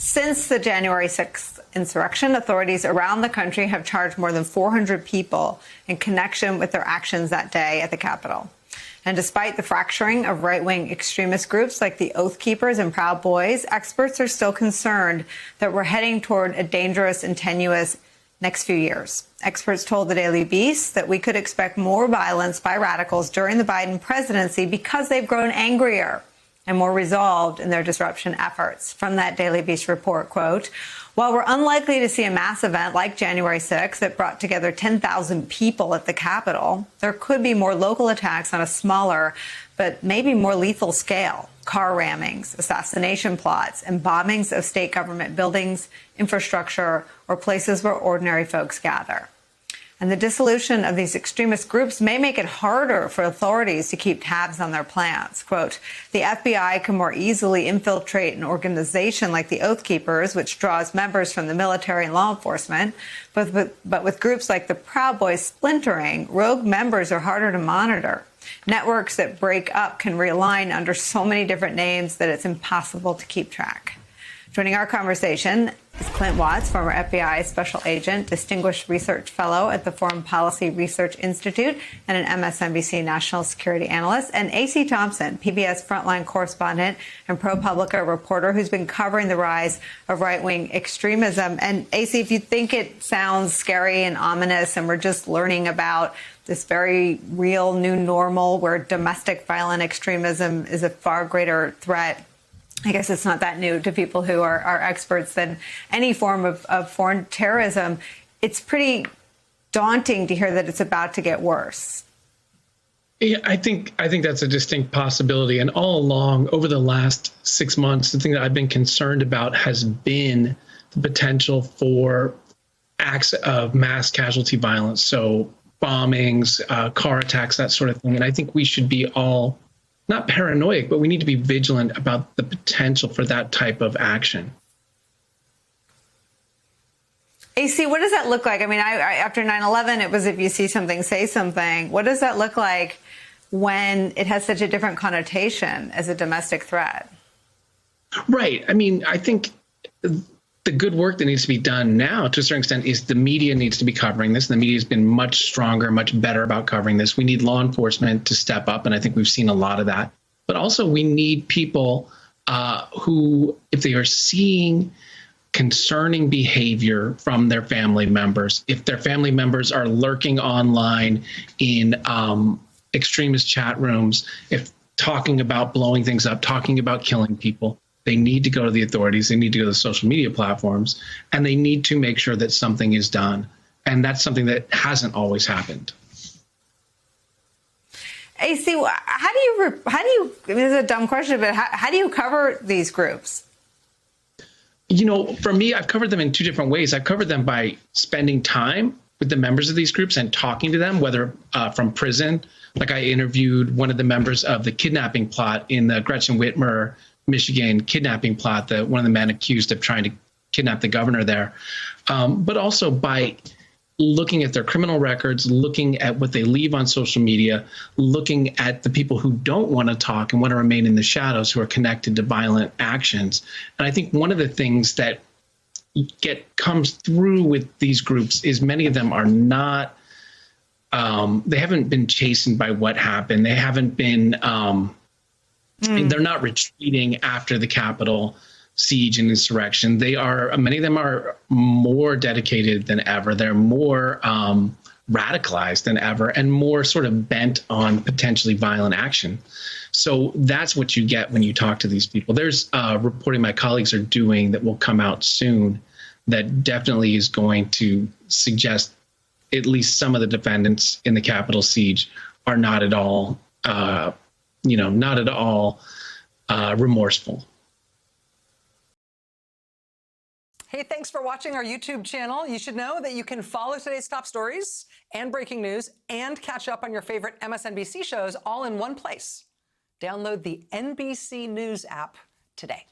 Since the January 6th insurrection, authorities around the country have charged more than 400 people in connection with their actions that day at the Capitol. And despite the fracturing of right-wing extremist groups like the Oath Keepers and Proud Boys, experts are still concerned that we're heading toward a dangerous and tenuous next few years. Experts told the Daily Beast that we could expect more violence by radicals during the Biden presidency because they've grown angrier and more resolved in their disruption efforts. From that Daily Beast report, quote, while we're unlikely to see a mass event like January 6th that brought together 10,000 people at the Capitol, there could be more local attacks on a smaller but maybe more lethal scale. Car rammings, assassination plots, and bombings of state government buildings, infrastructure, or places where ordinary folks gather. And the dissolution of these extremist groups may make it harder for authorities to keep tabs on their plans. Quote, the FBI can more easily infiltrate an organization like the Oath Keepers, which draws members from the military and law enforcement. But with groups like the Proud Boys splintering, rogue members are harder to monitor. Networks that break up can realign under so many different names that it's impossible to keep track. Joining our conversation is Clint Watts, former FBI special agent, distinguished research fellow at the Foreign Policy Research Institute, and an MSNBC national security analyst, and A.C. Thompson, PBS frontline correspondent and ProPublica reporter who's been covering the rise of right-wing extremism. And A.C., if you think it sounds scary and ominous and we're just learning about this very real new normal where domestic violent extremism is a far greater threat, I guess it's not that new to people who are experts than any form of foreign terrorism. It's pretty daunting to hear that it's about to get worse. Yeah, I think that's a distinct possibility. And all along, over the last 6 months, the thing that I've been concerned about has been the potential for acts of mass casualty violence. So bombings, car attacks, that sort of thing. And I think we should be all not paranoid, but we need to be vigilant about the potential for that type of action. AC, what does that look like? I mean, after 9/11, it was if you see something, say something. What does that look like when it has such a different connotation as a domestic threat? Right. I mean, I think the good work that needs to be done now, to a certain extent, is the media needs to be covering this. And the media has been much stronger, much better about covering this. We need law enforcement to step up, and I think we've seen a lot of that. But also we need people who, if they are seeing concerning behavior from their family members, if their family members are lurking online in extremist chat rooms, if talking about blowing things up, talking about killing people, they need to go to the authorities, they need to go to the social media platforms, and they need to make sure that something is done. And that's something that hasn't always happened. AC, how do you, I mean, this is a dumb question, but how do you cover these groups? You know, for me, I've covered them in two different ways. I've covered them by spending time with the members of these groups and talking to them, whether from prison. Like I interviewed one of the members of the kidnapping plot in the Gretchen Whitmer, Michigan kidnapping plot, one of the men accused of trying to kidnap the governor there. But also by looking at their criminal records, looking at what they leave on social media, looking at the people who don't want to talk and want to remain in the shadows, who are connected to violent actions. And I think one of the things that comes through with these groups is many of them are not, they haven't been chastened by what happened. They haven't been, they're not retreating after the Capitol siege and insurrection. Many of them are more dedicated than ever. They're more radicalized than ever and more sort of bent on potentially violent action. So that's what you get when you talk to these people. There's reporting my colleagues are doing that will come out soon that definitely is going to suggest at least some of the defendants in the Capitol siege are not at all, remorseful. Hey, thanks for watching our YouTube channel. You should know that you can follow today's top stories and breaking news and catch up on your favorite MSNBC shows all in one place. Download the NBC News app today.